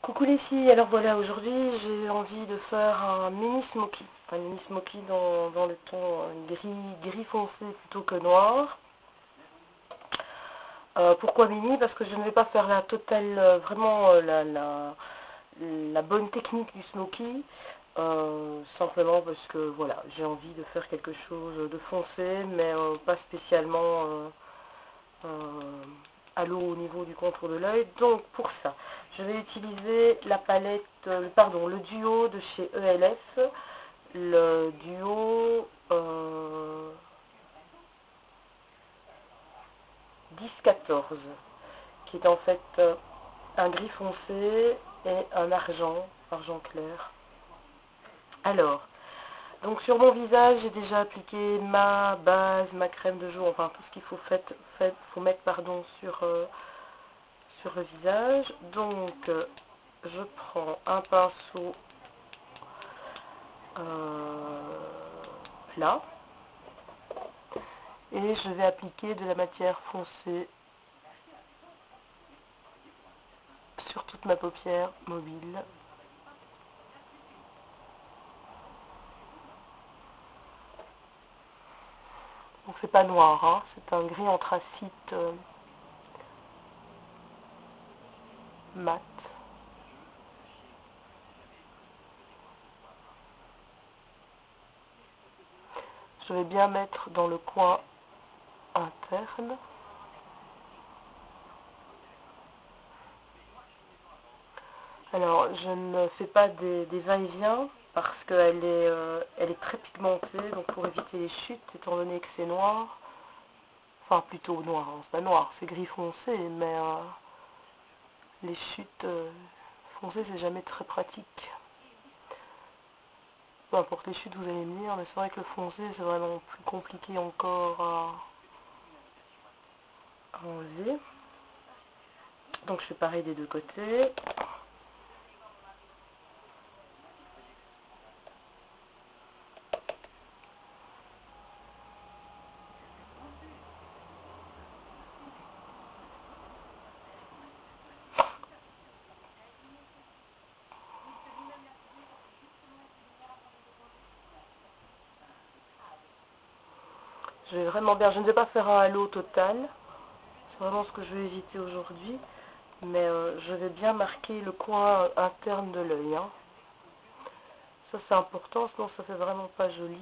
Coucou les filles, alors voilà, aujourd'hui j'ai envie de faire un mini smoky. Enfin, mini smoky dans le ton gris foncé plutôt que noir. Pourquoi mini? Parce que je ne vais pas faire la totale, vraiment la bonne technique du smoky. Simplement parce que voilà, j'ai envie de faire quelque chose de foncé, mais pas spécialement à l'eau au niveau du contour de l'œil. Donc pour ça, je vais utiliser la palette, le duo de chez ELF, le duo 10-14, qui est en fait un gris foncé et un argent clair. Alors, donc sur mon visage, j'ai déjà appliqué ma base, ma crème de jour, enfin tout ce qu'il faut mettre sur le visage. Donc je prends un pinceau plat et je vais appliquer de la matière foncée sur toute ma paupière mobile. Donc c'est pas noir, hein, c'est un gris anthracite mat. Je vais bien mettre dans le coin interne. Alors, je ne fais pas des va-et-vient parce elle est très pigmentée, donc pour éviter les chutes, étant donné que c'est noir, enfin plutôt noir, hein, c'est pas noir, c'est gris foncé, mais les chutes foncées, c'est jamais très pratique. Peu importe les chutes, vous allez me dire, mais c'est vrai que le foncé, c'est vraiment plus compliqué encore à enlever. Donc je fais pareil des deux côtés. Je vais vraiment bien, je ne vais pas faire un halo total, c'est vraiment ce que je vais éviter aujourd'hui, mais je vais bien marquer le coin interne de l'œil. Hein. Ça c'est important, sinon ça fait vraiment pas joli.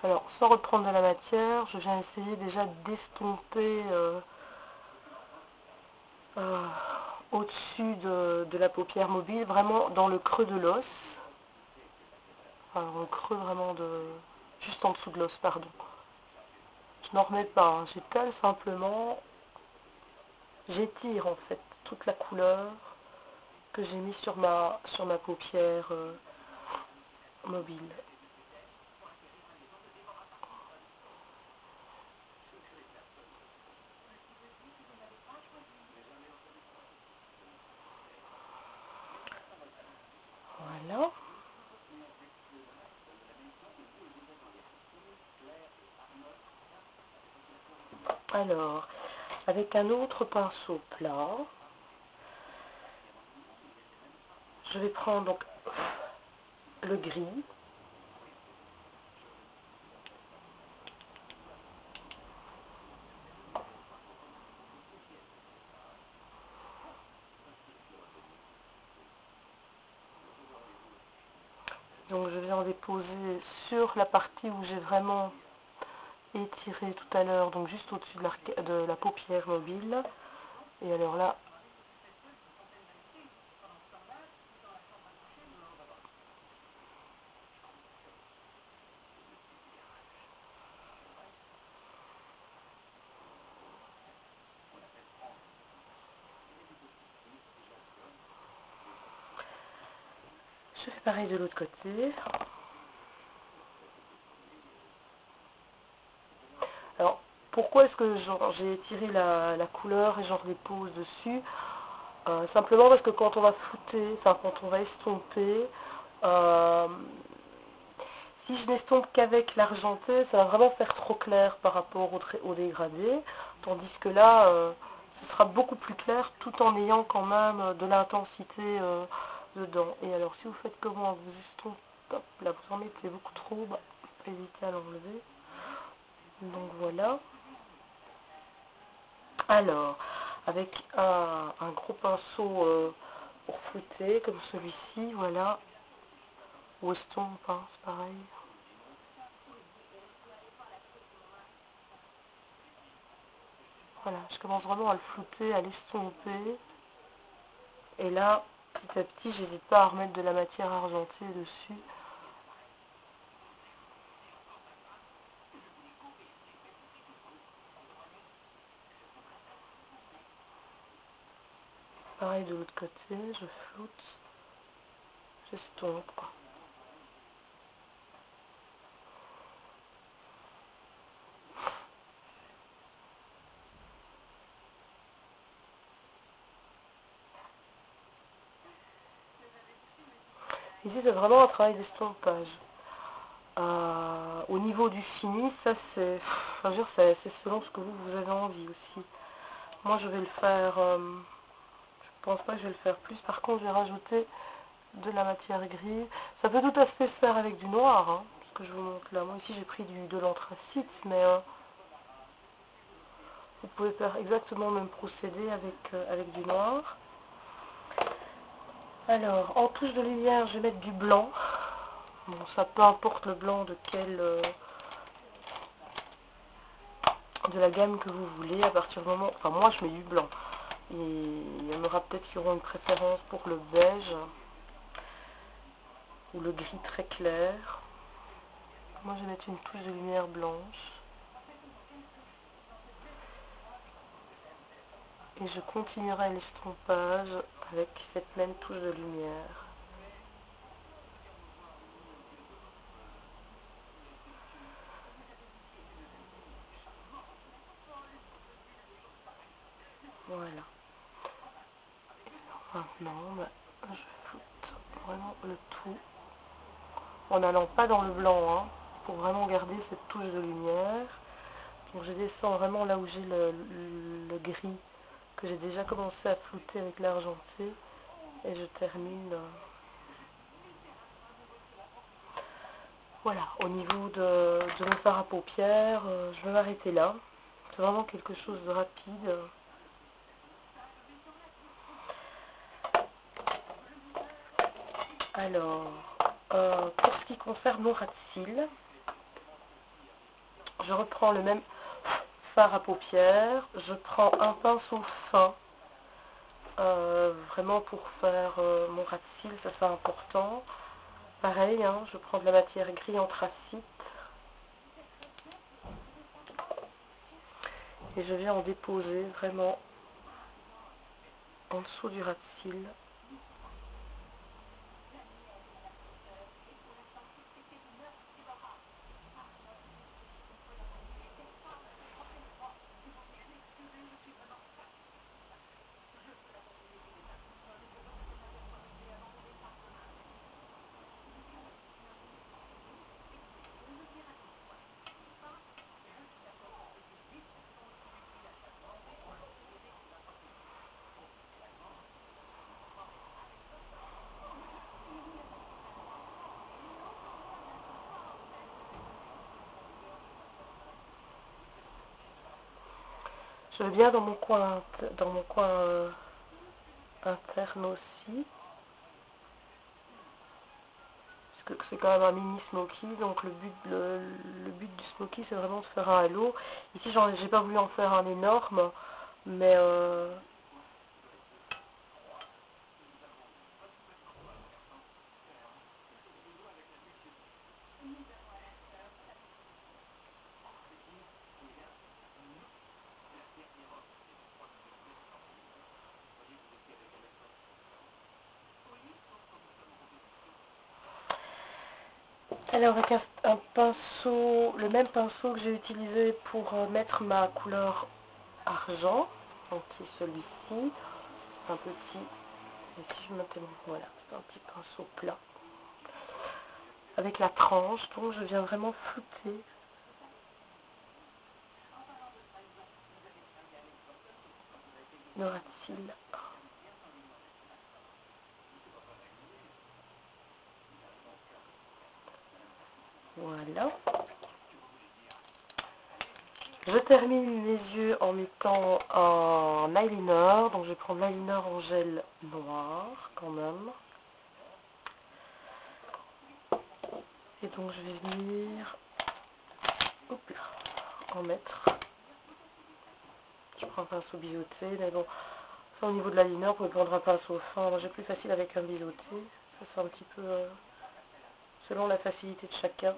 Alors, sans reprendre de la matière, je viens essayer déjà d'estomper au-dessus de la paupière mobile, vraiment dans le creux de l'os. Enfin, dans le creux vraiment juste en dessous de l'os, pardon. Je n'en remets pas, hein. J'étale simplement, j'étire en fait toute la couleur que j'ai mis sur ma paupière mobile. Voilà. Alors, avec un autre pinceau plat, je vais prendre donc le gris. Donc je vais en déposer sur la partie où j'ai vraiment étiré tout à l'heure, donc juste au-dessus de la paupière mobile. Et alors là, je fais pareil de l'autre côté. Alors, pourquoi est-ce que j'ai étiré la couleur et j'en redépose dessus? Simplement parce que quand on va flouter, enfin quand on va estomper, euh, si je n'estompe qu'avec l'argenté, ça va vraiment faire trop clair par rapport au dégradé, tandis que là, ce sera beaucoup plus clair tout en ayant quand même de l'intensité dedans. Et alors si vous faites comment, vous estompez, hop, là vous en mettez beaucoup trop, bah, hésitez à l'enlever. Donc voilà. Alors, avec un gros pinceau pour flouter, comme celui-ci, voilà, ou estompe, hein, c'est pareil. Voilà, je commence vraiment à le flouter, à l'estomper. Et là, petit à petit, j'hésite pas à remettre de la matière argentée dessus. Pareil de l'autre côté, je floute, j'estompe, quoi. Ici, c'est vraiment un travail d'estompage. Au niveau du fini, ça c'est, enfin, c'est selon ce que vous avez envie aussi. Moi, je vais le faire, je pense pas que je vais le faire plus. Par contre, je vais rajouter de la matière grise. Ça peut tout à fait se faire avec du noir, hein, ce que je vous montre là. Moi ici, j'ai pris de l'anthracite, mais vous pouvez faire exactement le même procédé avec du noir. Alors, en touche de lumière, je vais mettre du blanc. Bon, ça peu importe le blanc de de la gamme que vous voulez, à partir du moment... Enfin, moi, je mets du blanc. Et il y en aura peut-être qui auront une préférence pour le beige ou le gris très clair. Moi, je vais mettre une touche de lumière blanche. Et je continuerai l'estompage avec cette même touche de lumière. Voilà. Maintenant, bah, je floute vraiment le tout. En n'allant pas dans le blanc, hein, pour vraiment garder cette touche de lumière. Donc je descends vraiment là où j'ai le gris, que j'ai déjà commencé à flouter avec l'argenté. Et je termine... Voilà, au niveau de mon fard à paupières, je vais m'arrêter là. C'est vraiment quelque chose de rapide. Alors, pour ce qui concerne mon ras de cils, je reprends le même fard à paupières. Je prends un pinceau fin, vraiment pour faire mon ras de cils, ça c'est important. Pareil, hein, je prends de la matière gris anthracite. Et je viens en déposer vraiment en dessous du ras de cils. Je viens dans mon coin, interne aussi. parce que c'est quand même un mini smoky, donc le but du smoky c'est vraiment de faire un halo. Ici j'ai pas voulu en faire un énorme, mais alors avec un pinceau, le même pinceau que j'ai utilisé pour mettre ma couleur argent, donc qui est celui-ci, c'est un petit, et si je mettais, voilà, c'est un petit pinceau plat, avec la tranche, donc je viens vraiment flouter le ras de cils. Voilà. Je termine les yeux en mettant un eyeliner, donc je vais prendre l'eyeliner en gel noir quand même. Et donc je vais venir hop là, en mettre. Je prends un pinceau biseauté, mais bon, ça au niveau de l'eyeliner, vous pouvez prendre un pinceau fin. Moi j'ai plus facile avec un biseauté. Ça c'est un petit peu selon la facilité de chacun.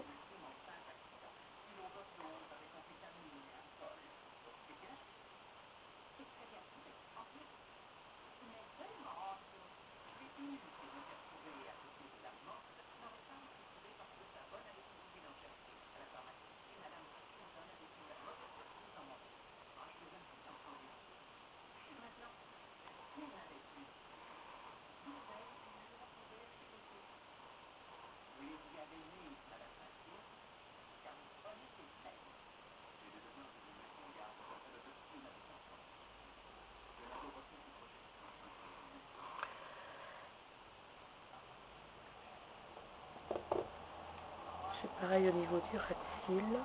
Je fais pareil au niveau du ras de cils.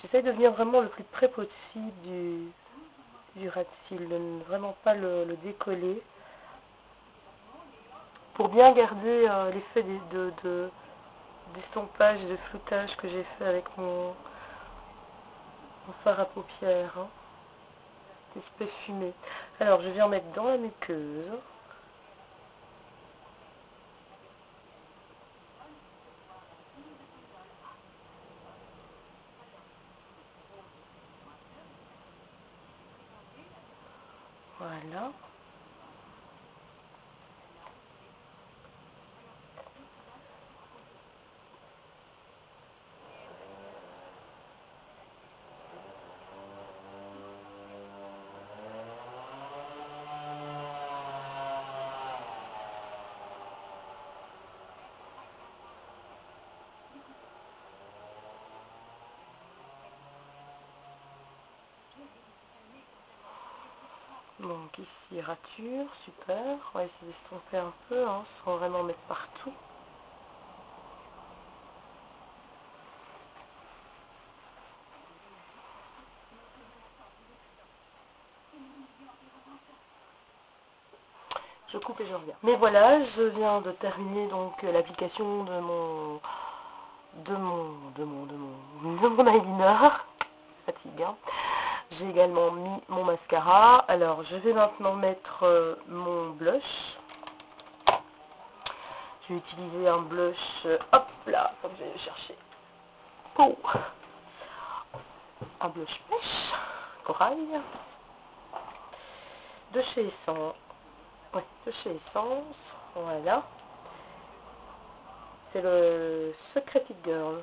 J'essaye de venir vraiment le plus près possible du ras de cils, de ne vraiment pas le décoller, pour bien garder l'effet d'estompage et de floutage que j'ai fait avec mon fard à paupières, hein, cet aspect fumé. Alors je viens en mettre dans la muqueuse. Voilà. Donc ici rature, super. On va essayer d'estomper un peu, hein, sans vraiment mettre partout. Je coupe et je reviens. Mais voilà, je viens de terminer donc l'application de mon eyeliner. Fatigue, hein. J'ai également mis mon mascara. Alors je vais maintenant mettre mon blush. Je vais utiliser un blush, hop là, comme je vais le chercher. Oh, un blush pêche, corail, de chez Essence. Ouais, de chez Essence, voilà. C'est le Secret It Girl.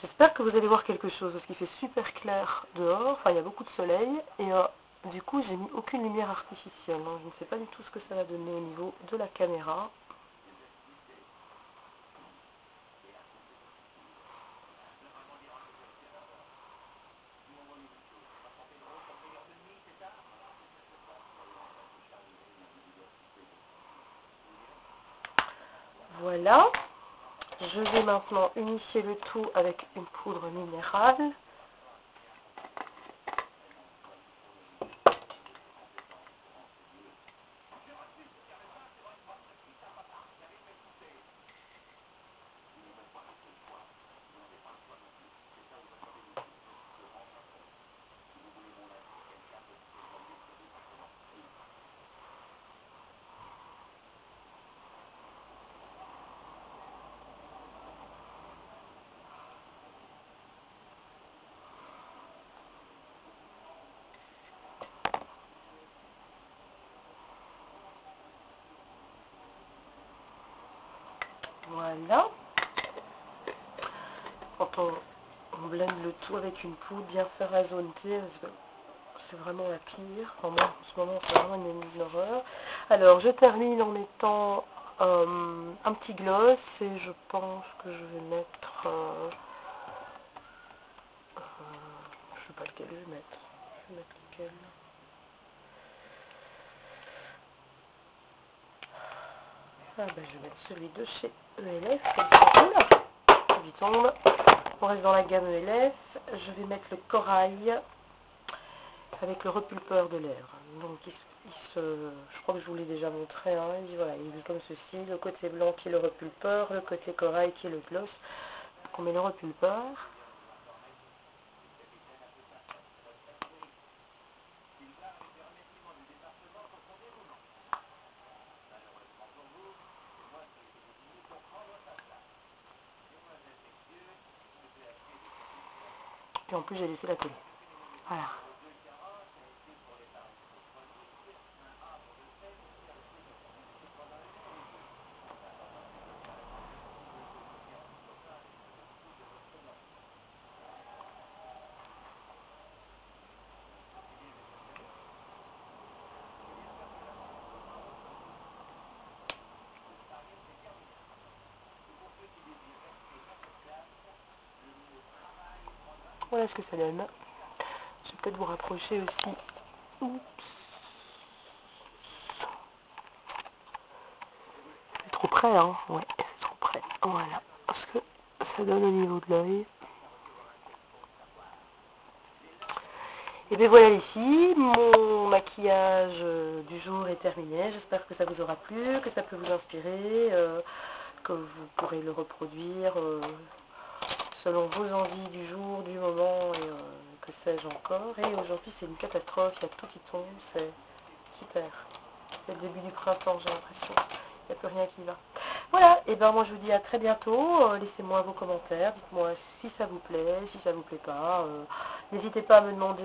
J'espère que vous allez voir quelque chose parce qu'il fait super clair dehors, enfin il y a beaucoup de soleil et du coup j'ai mis aucune lumière artificielle, donc je ne sais pas du tout ce que ça va donner au niveau de la caméra. Voilà, je vais maintenant unifier le tout avec une poudre minérale. Voilà. Quand on blende le tout avec une poudre bien faire azonter, c'est vraiment la pire. Enfin, moi, en ce moment, c'est vraiment une horreur. Alors, je termine en mettant un petit gloss et je pense que je vais mettre... je sais pas lequel je vais mettre. Je vais mettre lequel. Ah ben, je vais mettre celui de chez ELF. Oula, il tombe. On reste dans la gamme ELF. Je vais mettre le corail avec le repulpeur de l'air. Donc je crois que je vous l'ai déjà montré, hein. Voilà, il est comme ceci, le côté blanc qui est le repulpeur, le côté corail qui est le gloss. Donc on met le repulpeur. Et en plus j'ai laissé la télé. Voilà. Voilà ce que ça donne. Je vais peut-être vous rapprocher aussi. Oups. C'est trop près, hein. Ouais, c'est trop près. Voilà. Parce que ça donne au niveau de l'œil. Et bien voilà les filles, mon maquillage du jour est terminé. J'espère que ça vous aura plu, que ça peut vous inspirer, que vous pourrez le reproduire selon vos envies du jour, du moment et que sais-je encore. Et aujourd'hui c'est une catastrophe, il y a tout qui tombe, c'est super. C'est le début du printemps, j'ai l'impression. Il n'y a plus rien qui va. Voilà, et ben moi je vous dis à très bientôt. Laissez-moi vos commentaires, dites-moi si ça vous plaît, si ça vous plaît pas. N'hésitez pas à me demander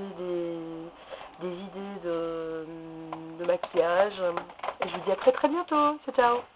des idées de maquillage. Et je vous dis à très très bientôt. Ciao ciao.